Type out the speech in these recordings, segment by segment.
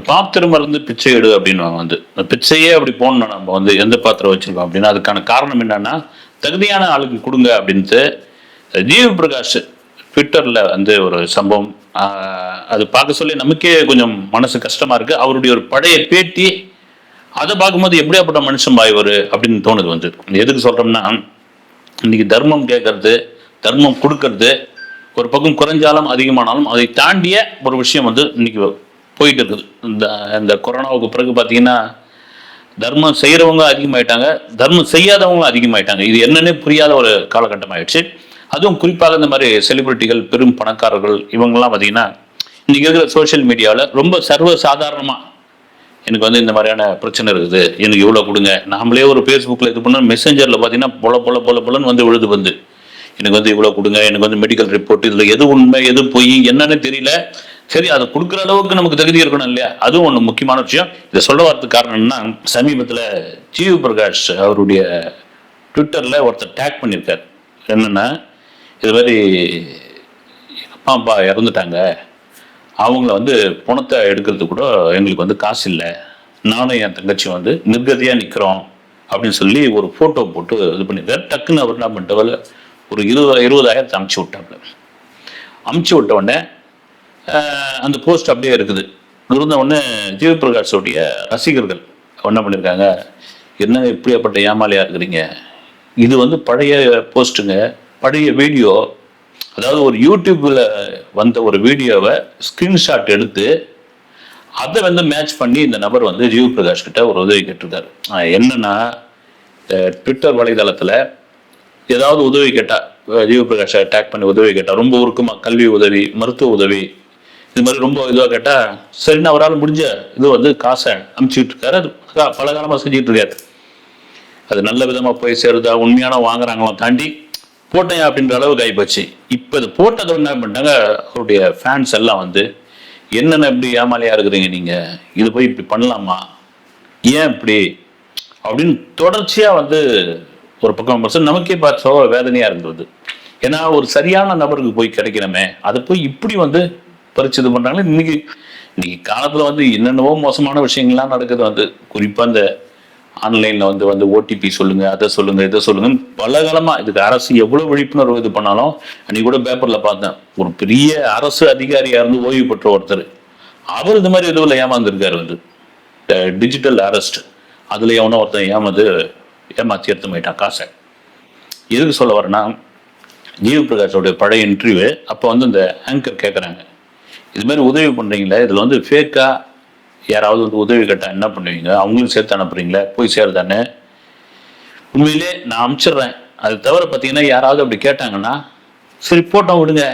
பாத்திரம் மருந்து பிச்சை எடு அப்படின்னு வந்து பிச்சையே அப்படி போடணும். நம்ம வந்து எந்த பாத்திரம் வச்சிருக்கோம் அப்படின்னா அதுக்கான காரணம் என்னன்னா தகுதியான ஆளுக்கு கொடுங்க அப்படின்ட்டு ஜிவி பிரகாஷ் ட்விட்டர்ல வந்து ஒரு சம்பவம். அது பார்க்க சொல்லி நமக்கே கொஞ்சம் மனசு கஷ்டமா இருக்கு. அவருடைய ஒரு பழைய பேட்டி அதை பார்க்கும்போது எப்படியாப்பட்ட மனுஷன் பாய்வர் அப்படின்னு தோணுது. வந்து எதுக்கு சொல்றோம்னா இன்னைக்கு தர்மம் கேட்கறது தர்மம் கொடுக்கறது ஒரு பக்கம் குறைஞ்சாலும் அதிகமானாலும் அதை தாண்டிய ஒரு விஷயம் வந்து இன்னைக்கு போயிட்டு இருக்குது. இந்த கொரோனாவுக்கு பிறகு பார்த்தீங்கன்னா தர்மம் செய்கிறவங்க அதிகமாயிட்டாங்க, தர்மம் செய்யாதவங்களும் அதிகமாயிட்டாங்க. இது என்னன்னே புரியாத ஒரு காலகட்டம் ஆயிடுச்சு. அதுவும் குறிப்பாக இந்த மாதிரி செலிபிரிட்டிகள் பெரும் பணக்காரர்கள் இவங்கெல்லாம் பார்த்தீங்கன்னா இன்னைக்கு இருக்கிற சோசியல் மீடியாவில் ரொம்ப சர்வ சாதாரணமாக எனக்கு வந்து இந்த மாதிரியான பிரச்சனை இருக்குது, எனக்கு இவ்வளோ கொடுங்க. நாமளே ஒரு ஃபேஸ்புக்கில் இது பண்ண மெசேஞ்சரில் பார்த்தீங்கன்னா பொலன்னு வந்து விழுது வந்து எனக்கு வந்து இவ்வளோ கொடுங்க, எனக்கு வந்து மெடிக்கல் ரிப்போர்ட், இதில் எது உண்மை எது பொய் என்னன்னு தெரியல. சரி, அதை கொடுக்குற அளவுக்கு நமக்கு தகுதி இருக்கணும் இல்லையா? அதுவும் ஒன்று முக்கியமான விஷயம். இதை சொல்ல வரதுக்கு காரணம் என்ன, சமீபத்தில் ஜிவி பிரகாஷ் அவருடைய ட்விட்டரில் ஒருத்தர் டேக் பண்ணியிருக்கார். என்னென்னா இது மாதிரி அப்பா அப்பா இறந்துட்டாங்க, அவங்கள வந்து பணத்தை எடுக்கிறதுக்கு கூட எங்களுக்கு வந்து காசு இல்லை, நானும் என் தங்கச்சியும் வந்து நிர்கதியாக நிற்கிறோம் அப்படின்னு சொல்லி ஒரு ஃபோட்டோ போட்டு இது பண்ணியிருக்காரு. டக்குன்னு அவர் என்ன பண்ணிட்டு ஒரு 20,000 அமுச்சு விட்டாங்க. அமுச்சு விட்ட உடனே அந்த போஸ்ட் அப்படியே இருக்குது. இருந்த உடனே ஜிவி பிரகாஷோடைய ரசிகர்கள் என்ன பண்ணியிருக்காங்க, என்ன இப்படியாப்பட்ட ஏமாலியாக இருக்கிறீங்க, இது வந்து பழைய போஸ்ட்டுங்க, பழைய வீடியோ, அதாவது ஒரு யூடியூப்பில் வந்த ஒரு வீடியோவை ஸ்க்ரீன்ஷாட் எடுத்து அதை வந்து மேட்ச் பண்ணி இந்த நபர் வந்து ஜிவி பிரகாஷ் கிட்ட ஒரு உதவி கேட்டிருக்காரு. என்னன்னா ட்விட்டர் வலைதளத்தில் ஏதாவது உதவி கேட்டால் ஜிவி பிரகாஷை அட்டாக் பண்ணி உதவி கேட்டால், ரொம்ப உருக்கமாக கல்வி உதவி மருத்துவ உதவி இது மாதிரி ரொம்ப இதுவாக கேட்டால் சரின்னு அவரால் முடிஞ்ச இது வந்து காசை அனுப்பிச்சிட்டு இருக்காரு. அது பல காலமாக செஞ்சுட்டு இருக்காரு. அது நல்ல விதமாக போய் சேருதா உண்மையான வாங்குறாங்களாம் தாண்டி போட்டேன் அப்படின்ற அளவுக்கு ஆகிப்போச்சு. இப்போ இது போட்டதை என்ன பண்ணிட்டாங்க, அவருடைய ஃபேன்ஸ் எல்லாம் வந்து என்னென்ன இப்படி ஏமாலியாக இருக்கிறீங்க நீங்கள், இது போய் இப்படி பண்ணலாமா, ஏன் இப்படி அப்படின்னு தொடர்ச்சியாக வந்து ஒரு பக்கம் நமக்கே பார்த்து வேதனையாக இருந்தது. ஏன்னா ஒரு சரியான நபருக்கு போய் கிடைக்கணுமே, அதை போய் இப்படி வந்து பறிச்சது பண்ணுறாங்களே. இன்னைக்கு காலத்தில் வந்து என்னென்னவோ மோசமான விஷயங்கள்லாம் நடக்குது. வந்து குறிப்பாக இந்த ஆன்லைனில் வந்து ஓடிபி சொல்லுங்கள், அதை சொல்லுங்கள், இதை சொல்லுங்கன்னு பல காலமாக இதுக்கு அரசு எவ்வளோ விழிப்புணர்வு இது பண்ணாலும், அன்றைக்கி கூட பேப்பரில் பார்த்தேன், ஒரு பெரிய அரசு அதிகாரியாக இருந்து ஓய்வு பெற்ற ஒருத்தர் அவர் இது மாதிரி இதுவில் ஏமாந்துருக்காரு. வந்து டிஜிட்டல் அரெஸ்ட் அதில் எவனோ ஒருத்தன் ஏமாற்றி எடுத்து போயிட்டான் காசை. எதுக்கு சொல்ல வரேன்னா, ஜிவி பிரகாஷோடைய பழைய இன்டர்வியூ அப்போ வந்து இந்த ஆங்கர் கேட்குறாங்க, இது மாதிரி உதவி பண்ணுறீங்களே, இதில் வந்து ஃபேக்காக யாராவது வந்து உதவி கேட்டால் என்ன பண்ணுவீங்க, அவங்களும் சேர்த்து அனுப்புறீங்களே, போய் சேருதானே, உண்மையிலே நான் அனுப்பிச்சிடுறேன், அது தவிர பார்த்தீங்கன்னா யாராவது அப்படி கேட்டாங்கன்னா சரி போட்டோம் விடுங்க,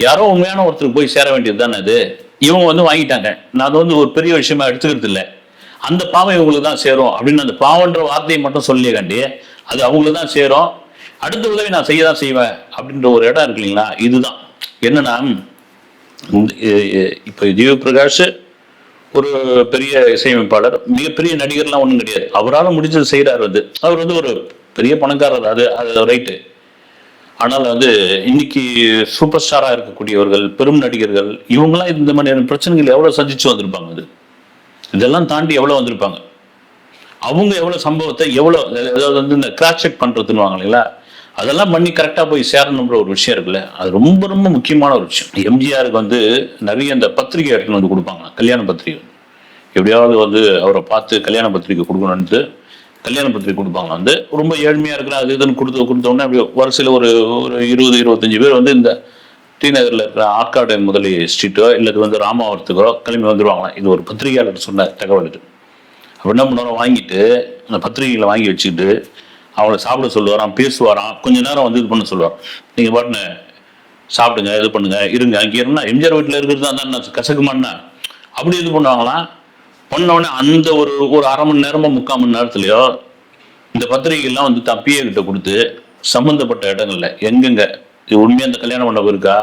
யாரோ உண்மையான ஒருத்தருக்கு போய் சேர வேண்டியது தானே அது, இவங்க வந்து வாங்கிட்டாங்க, நான் அது வந்து ஒரு பெரிய விஷயமா எடுத்துக்கிறது இல்லை, அந்த பாவம் இவங்களுக்கு தான் சேரும் அப்படின்னு அந்த பாவன்ற வார்த்தையை மட்டும் சொல்லியே காண்டி அது அவங்களுக்கு தான் சேரும், அடுத்த உதவி நான் செய்ய தான் செய்வேன் அப்படின்ற ஒரு இடம் இருக்கு இல்லைங்களா. இதுதான் என்னன்னா, இப்போ ஜிவி பிரகாஷ் ஒரு பெரிய இசையமைப்பாளர், மிகப்பெரிய நடிகர்லாம் ஒன்றும் கிடையாது, அவரால் முடிஞ்சது செய்கிறார். வந்து அவர் வந்து ஒரு பெரிய பணக்காரர், அது ரைட்டு. ஆனால் வந்து இன்னைக்கு சூப்பர் ஸ்டாராக இருக்கக்கூடியவர்கள், பெரும் நடிகர்கள், இவங்கெல்லாம் இந்த மாதிரியான பிரச்சனைகள் எவ்வளோ சந்திச்சு வந்திருப்பாங்க, அது இதெல்லாம் தாண்டி எவ்வளோ வந்திருப்பாங்க, அவங்க எவ்வளோ சம்பவத்தை எவ்வளோ, அதாவது வந்து இந்த கிராஸ் செக் பண்ணுறதுன்னு வாங்க இல்லைங்களா, அதெல்லாம் பண்ணி கரெக்டாக போய் சேரணுன்ற ஒரு விஷயம் இருக்குல்ல, அது ரொம்ப ரொம்ப முக்கியமான ஒரு விஷயம். எம்ஜிஆருக்கு வந்து நிறைய இந்த பத்திரிகை எடுத்துன்னு வந்து கொடுப்பாங்க, கல்யாண பத்திரிகை, எப்படியாவது வந்து அவரை பார்த்து கல்யாண பத்திரிகை கொடுக்கணுன்ட்டு கல்யாண பத்திரிகை கொடுப்பாங்க. வந்து ரொம்ப ஏழ்மையாக இருக்கிற அது இதுன்னு கொடுத்தோடனே அப்படி வரிசையில் ஒரு 20-25 பேர் வந்து இந்த டி நகரில் இருக்கிற ஆற்காடு முதலி ஸ்ட்ரீட்டோ இல்லை வந்து ராமாவரத்துக்கோ கிளம்பி வந்துடுவாங்களாம். இது ஒரு பத்திரிகையாளர் சொன்ன தகவல். இது அப்படி என்ன பண்ணுவாங்க, வாங்கிட்டு அந்த பத்திரிகைகளை வாங்கி வச்சுக்கிட்டு அவளை சாப்பிட சொல்லுவாராம், பேசுவாராம், கொஞ்ச நேரம் வந்து இது பண்ண சொல்லுவார், நீங்கள் பாட்டுன்னு சாப்பிடுங்க, இது பண்ணுங்க, இருங்க, அங்கே இருந்தால் எம்ஜிஆர் வீட்டில் இருக்கிறது தான் கசக்குமான்னா அப்படி இது பண்ணுவாங்களாம். பண்ணோடனே அந்த ஒரு அரை மணி நேரமோ 3/4 மணி நேரத்துலையோ இந்த பத்திரிகைகள்லாம் வந்து தான் பிஏ கிட்ட கொடுத்து சம்மந்தப்பட்ட இடங்கள்ல எங்கெங்க இது உண்மையாக அந்த கல்யாண மண்டபம் இருக்கா,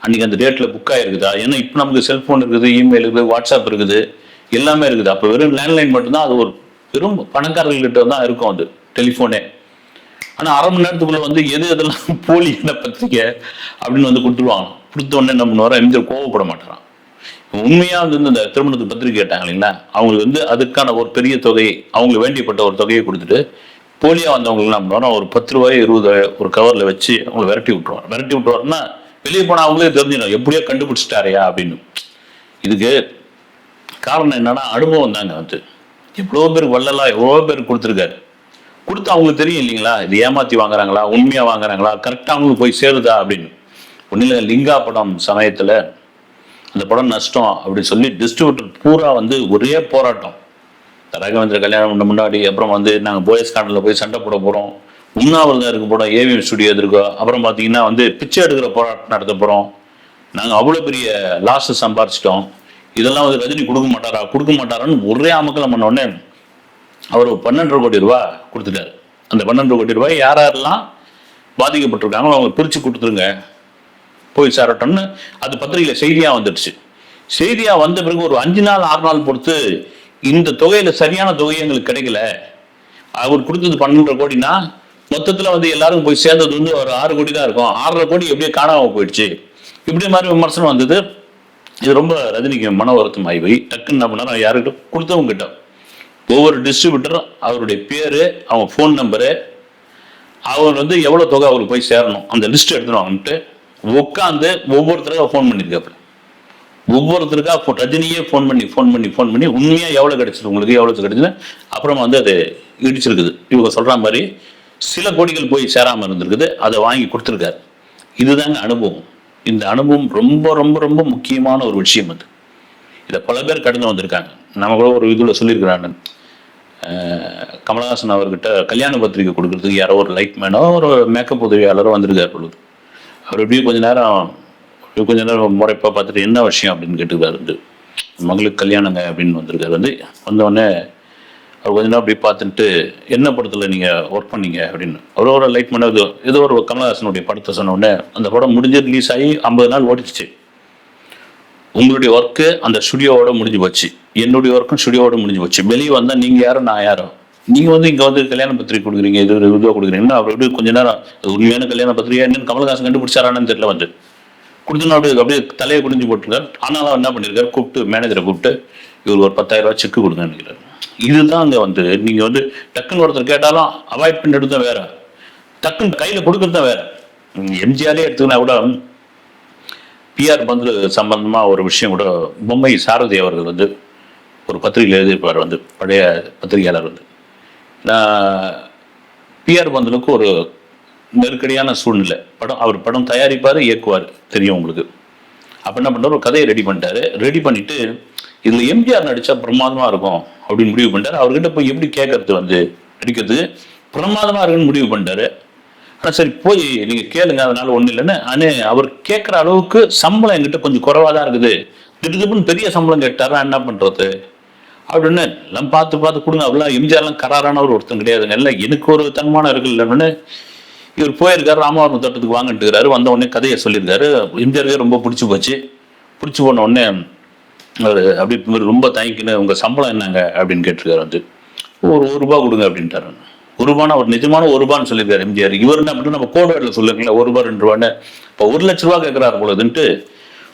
அன்றைக்கி அந்த டேட்டில் புக் ஆகிருக்குதா, ஏன்னா இப்போ நமக்கு செல்ஃபோன் இருக்குது, இமெயில் இருக்குது, வாட்ஸ்அப் இருக்குது, எல்லாமே இருக்குது. அப்போ வெறும் லேண்ட்லைன் மட்டும்தான், அது ஒரு பெரும் பணக்காரர்கள்கிட்ட தான் இருக்கும் அது டெலிஃபோனே. ஆனால் அரை மணி நேரத்துக்குள்ளே வந்து எதெல்லாம் போலி என்ன பத்திரிக்கை அப்படின்னு வந்து கொடுத்துருவாங்க. கொடுத்த உடனே என்ன பண்ணுவாரோ, எம்ஜிஆர் கோவப்பட மாட்டாராம், உண்மையா வந்து இந்த திருமணத்துக்கு பத்திரிக்கை கேட்டாங்க இல்லைங்களா, அவங்களுக்கு வந்து அதுக்கான ஒரு பெரிய தொகையை, அவங்களுக்கு வேண்டியப்பட்ட ஒரு தொகையை கொடுத்துட்டு போலியா வந்தவங்களுக்கு என்ன பண்ணுவாங்க, ஒரு 10 ரூபாய் 20 ஒரு கவர்ல வச்சு அவங்களை விரட்டி விட்டுருவாங்க. விரட்டி விட்டுருவாருன்னா வெளியே போனா அவங்களே தெரிஞ்சிடும் எப்படியோ கண்டுபிடிச்சிட்டாரையா அப்படின்னு. இதுக்கு காரணம் என்னன்னா அனுபவம் தாங்க. வந்து எவ்வளோ பேருக்கு வள்ளலா எவ்வளோ பேருக்கு கொடுத்துருக்காரு. கொடுத்து அவங்களுக்கு தெரியும் இல்லைங்களா, இது ஏமாத்தி வாங்குறாங்களா உண்மையா வாங்குறாங்களா, கரெக்டாக அவங்களுக்கு போய் சேருதா அப்படின்னு. ஒன்றும் இல்லை, லிங்கா படம் சமயத்தில் அந்த படம் நஷ்டம் அப்படின்னு சொல்லி டிஸ்ட்ரிபியூட்டர் பூரா வந்து ஒரே போராட்டம். ராகவேந்திர கல்யாணம் முன்னாடி அப்புறம் வந்து நாங்கள் போயஸ் கார்டனில் போய் சண்டை போட போகிறோம், உண்ணாவிரதம் இருக்க போகிறோம், ஏவிஎம் ஸ்டுடியோ இருக்கோம், அப்புறம் பார்த்தீங்கன்னா வந்து பிச்சை எடுக்கிற போராட்டம் நடத்த போகிறோம், நாங்கள் அவ்வளோ பெரிய லாஸ் சம்பாரிச்சிட்டோம், இதெல்லாம் வந்து ரஜினி கொடுக்க மாட்டாரான்னு ஒரே அமக்கலம் பண்ண உடனே அவர் 12 கோடி ரூபாய் கொடுத்துட்டாரு. அந்த 12 கோடி ரூபாய் யாரெல்லாம் பாதிக்கப்பட்டிருக்காங்களோ அவங்க பிரித்து கொடுத்துருங்க போய் சேரட்டோம்னு அது பத்திரிகையில் செய்தியாக வந்துடுச்சு. செய்தியாக வந்த பிறகு ஒரு 5 நாள் 6 நாள் பொறுத்து இந்த தொகையில் சரியான தொகை எங்களுக்கு கிடைக்கல, அவர் கொடுத்தது 12 கோடினா மொத்தத்தில் வந்து எல்லாரும் போய் சேர்ந்தது வந்து ஒரு 6 கோடி தான் இருக்கும், 6.5 கோடி எப்படியே காணாமல் போயிடுச்சு, இப்படி மாதிரி விமர்சனம் வந்தது. இது ரொம்ப ரஜினிக்கு மன வருத்தம் ஆகி போய் டக்குன்னு என்ன பண்ணாரு, யாருக்கிட்ட கொடுத்தவங்க கிட்ட ஒவ்வொரு டிஸ்ட்ரிபியூட்டரும் அவருடைய பேரு, அவங்க ஃபோன் நம்பரு, அவர் வந்து எவ்வளோ தொகை அவருக்கு போய் சேரணும் அந்த லிஸ்ட் எடுத்துருவாங்கன்ட்டு உட்காந்து ஒவ்வொருத்தருக்கா ஃபோன் பண்ணியிருக்காப்புல. ஒவ்வொருத்தருக்கா ரஜினியே ஃபோன் பண்ணி உண்மையாக எவ்வளோ கிடைச்சது உங்களுக்கு, எவ்வளோ கிடைச்சது, அப்புறமா வந்து அது இடிச்சிருக்குது. இவங்க சொல்கிற மாதிரி சில கோடிகள் போய் சேராமல் இருந்திருக்குது, அதை வாங்கி கொடுத்துருக்காரு. இதுதாங்க அனுபவம். இந்த அனுபவம் ரொம்ப ரொம்ப ரொம்ப முக்கியமான ஒரு விஷயம். அது இதை பல பேர் கடந்து வந்திருக்காங்க. நம்ம கூட ஒரு இதில் சொல்லியிருக்கிறாங்க, கமலஹாசன் அவர்கிட்ட கல்யாண பத்திரிகை கொடுக்கறதுக்கு யாரோ ஒரு லைட் மேனோ ஒரு மேக்கப் உதவியாளரோ வந்திருக்காரு பொழுது. அவர் எப்படியும் கொஞ்ச நேரம் முறைப்பாக பார்த்துட்டு என்ன விஷயம் அப்படின்னு கேட்டுக்காரு. வந்து மகளுக்கு கல்யாணங்க அப்படின்னு வந்திருக்காரு. வந்து வந்தோடனே அவர் கொஞ்ச நேரம் அப்படி பார்த்துட்டு என்ன படத்தில் நீங்கள் ஒர்க் பண்ணீங்க அப்படின்னு அவரோட லைட் மேனோ ஏதோ ஒரு கமலஹாசனுடைய படத்தை சொன்னோடனே அந்த படம் முடிஞ்சு ரிலீஸ் ஆகி 50 நாள் ஓடிச்சு. உங்களுடைய ஒர்க்கு அந்த ஸ்டுடியோவோட முடிஞ்சு போச்சு, என்னுடைய ஒர்க்கும் ஸ்டுடியோவோட முடிஞ்சு போச்சு, வெளியே வந்தால் நீங்கள் யாரும் நான் யாரோ, நீங்கள் வந்து இங்கே வந்து கல்யாண பத்திரிகை கொடுக்குறீங்க, இது ஒரு இதுவாக கொடுக்குறீங்கன்னா அவர் எப்படி கொஞ்ச நேரம் உண்மையான கல்யாண பத்திரிகை என்னன்னு கமலஹாசன் கண்டுபிடிச்சாரான்னு தெரியல. வந்து கொடுத்தோன்னா அப்படியே தலையை குடிஞ்சு போட்டிருக்காரு. ஆனாலும் என்ன பண்ணியிருக்காரு, கூப்பிட்டு மேனேஜரை கூப்பிட்டு இவர் ஒரு 10,000 ரூபாய் செக்கு கொடுங்க நினைக்கிறாரு. இதுதான் அங்கே வந்து நீங்கள் வந்து டக்குன்னு ஒருத்தர் கேட்டாலும் அவாய்ட் பண்ணி எடுத்தா வேற, டக்குன்னு கையில் கொடுக்குறது தான் வேற. எம்ஜிஆரே எடுத்துக்கினா கூட பிஆர் பந்து சம்பந்தமா ஒரு விஷயம் கூட பொம்மை சாரதி அவர்கள் வந்து ஒரு பத்திரிகையில் எழுதியிருப்பார். வந்து பழைய பத்திரிகையாளர் வந்து பிஆர் பந்தலுக்கு ஒரு நெருக்கடியான சூழ்நிலை, அவர் படம் தயாரிப்பார் இயக்குவார் தெரியும் உங்களுக்கு. அப்போ என்ன பண்ணுறாரு, ஒரு கதையை ரெடி பண்ணிட்டாரு. ரெடி பண்ணிட்டு இதில் எம்ஜிஆர் நடித்தா பிரமாதமாக இருக்கும் அப்படின்னு முடிவு பண்ணிட்டாரு. அவர்கிட்ட போய் எப்படி கேட்கறது, வந்து நடிக்கிறதுக்கு பிரமாதமாக இருக்குன்னு முடிவு பண்ணிட்டாரு. ஆனால் சரி போய் நீங்கள் கேளுங்க, அதனால ஒன்றும் இல்லைன்னு. ஆனால் அவர் கேட்குற அளவுக்கு சம்பளம் என்கிட்ட கொஞ்சம் குறைவாக தான் இருக்குது, திடீர்னு பெரிய சம்பளம் கேட்டாரா என்ன பண்ணுறது அப்படின்னு எல்லாம் பார்த்து கொடுங்க. அப்படிலாம் எம்ஜிஆர்லாம் கராரானவர் ஒருத்தன் கிடையாதுங்க, இல்லை எனக்கு ஒரு தன்மானம் இருக்கு இல்லைன்னு இவர் போயிருக்காரு. ராமவரம் தோட்டத்துக்கு வாங்கிட்டுருக்காரு. வந்த உடனே கதையை சொல்லியிருக்காரு. எம்ஜிஆருக்கு ரொம்ப பிடிச்சி போன உடனே அவர் அப்படி ரொம்ப தயங்கின்னு உங்கள் சம்பளம் என்னங்க அப்படின்னு கேட்டிருக்காரு. வந்து ஒரு ₹1 கொடுங்க அப்படின்ட்டாரு. ₹1 அவர் நிஜமான ₹1 சொல்லியிருக்காரு எம்ஜிஆர். இவர் என்ன பண்ணி நம்ம கோட்வேர்டில் சொல்லுங்களேன் ₹1 ₹2. இப்போ ₹1,00,000 கேட்குறாரு போலதுன்ட்டு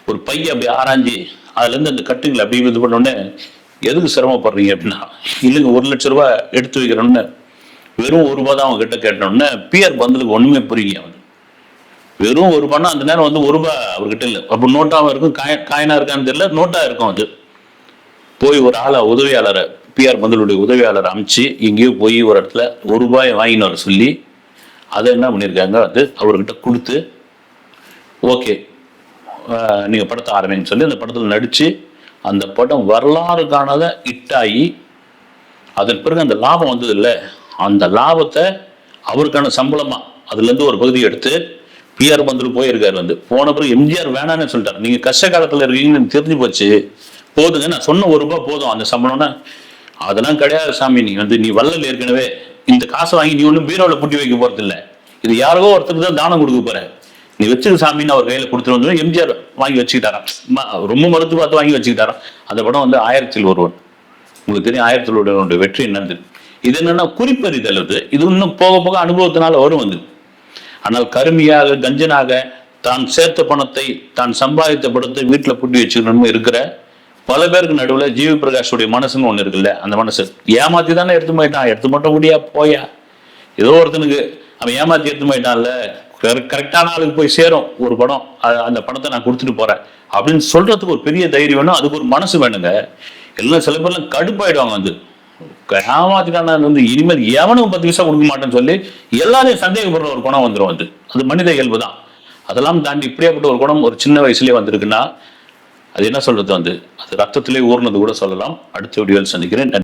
ஒரு பையன் அப்படி ஆராய்ஞ்சி அதுலேருந்து அந்த கட்டுங்களை அப்படி இது பண்ணோடனே எதுக்கு சிரமப்படுறீங்க அப்படின்னா, இல்லைங்க ₹1,00,000 எடுத்து வைக்கிறோன்னு வெறும் ₹1 தான் அவங்க கிட்ட கேட்டோன்னே பிஆர் பந்தலுக்கு ஒன்றுமே புரியுங்க. அவன் வெறும் ₹1 அந்த நேரம் வந்து ₹1 அவர்கிட்ட இல்லை. அப்போ நோட்டாகவும் இருக்கும், காயினாக இருக்கான்னு தெரியல, நோட்டாக இருக்கும். அது போய் ஒரு ஆளை உதவியாளரை பிஆர் பந்தலுடைய உதவியாளரை அனுப்பிச்சு எங்கேயோ போய் ஒரு இடத்துல ₹1 வாங்கின்னு வர சொல்லி அதை என்ன பண்ணியிருக்காங்க, வந்து அவர்கிட்ட கொடுத்து ஓகே நீங்கள் படத்தை ஆரம்பிங்கன்னு சொல்லி அந்த படத்தில் நடித்து அந்த படம் வரலாறு காணாத ஹிட்டாகி அதன் பிறகு அந்த லாபம் வந்தது இல்லை, அந்த லாபத்தை அவருக்கான சம்பளமாக அதுலேருந்து ஒரு பகுதி எடுத்து பிஆர் பந்தல் போயிருக்காரு. வந்து போன பிறகு எம்ஜிஆர் வேணான்னு சொல்லிட்டார். நீங்கள் கஷ்ட காலத்தில் இருக்கீங்கன்னு தெரிஞ்சு போச்சு, போதுங்க நான் சொன்ன ₹1 போதும் அந்த சம்பளம்னா. அதெல்லாம் கிடையாது சாமி, நீ வள்ளல் ஏற்கனவே இந்த காசை வாங்கி நீ ஒன்றும் பீரோவில் பூட்டி வைக்க போறது இல்லை, இது யாருக்கோ ஒருத்தருக்கு தான் தானம் கொடுக்க போற, நீ வச்சுக்க சாமின்னு அவர் கையில் கொடுத்துட்டு வந்து எம்ஜிஆர் வாங்கி வச்சுக்கிட்டாராம். ரொம்ப மறுத்து பார்த்து வாங்கி வச்சுக்கிட்டாராம். அந்த படம் வந்து 1000 ஒருவன். உங்களுக்கு தெரியும் 1000 ஒருவனுடைய வெற்றி என்னது. இது என்னன்னா குறிப்பறிதல். இது இன்னும் போக போக அனுபவத்தினால வரும். வந்து ஆனால் கருமியாக கஞ்சனாக தான் சேர்த்த பணத்தை தான் சம்பாதித்த படத்தை வீட்டில் பூட்டி வச்சுக்கணும்னு இருக்கிற பல பேருக்கு நடுவில் ஜிவி பிரகாஷுடைய மனசுன்னு ஒன்று இருக்குல்ல, அந்த மனசு ஏமாத்தி தானே எடுத்து போயிட்டான், எடுத்து மட்டும் முடியா போயா, ஏதோ ஒருத்தனுக்கு அவன் ஏமாத்தி எடுத்து போயிட்டான்ல, கரெக்டான ஆளுக்கு போய் சேரும் ஒரு படம், அந்த படத்தை நான் கொடுத்துட்டு போறேன் அப்படின்னு சொல்றதுக்கு ஒரு பெரிய தைரியம் வேணும், அதுக்கு ஒரு மனசு வேணுங்க. எல்லாம் சில பேர்லாம் கடுப்பாயிடுவாங்க வந்து ஏமாத்திட்டான வந்து இனிமேல் எவனும் 10 பைசா கொடுக்க மாட்டேன்னு சொல்லி எல்லாரையும் சந்தேகப்படுற ஒரு குணம் வந்துடும் வந்து. அது மனித இயல்பு தான். அதெல்லாம் தாண்டி இப்படியாப்பட்ட ஒரு குணம் ஒரு சின்ன வயசுலேயே வந்திருக்குன்னா அது என்ன சொல்றது வந்து அது ரத்தத்திலே ஊர்னது கூட சொல்லலாம். அடுத்த வீடியோவில் சந்திக்கிறேன்.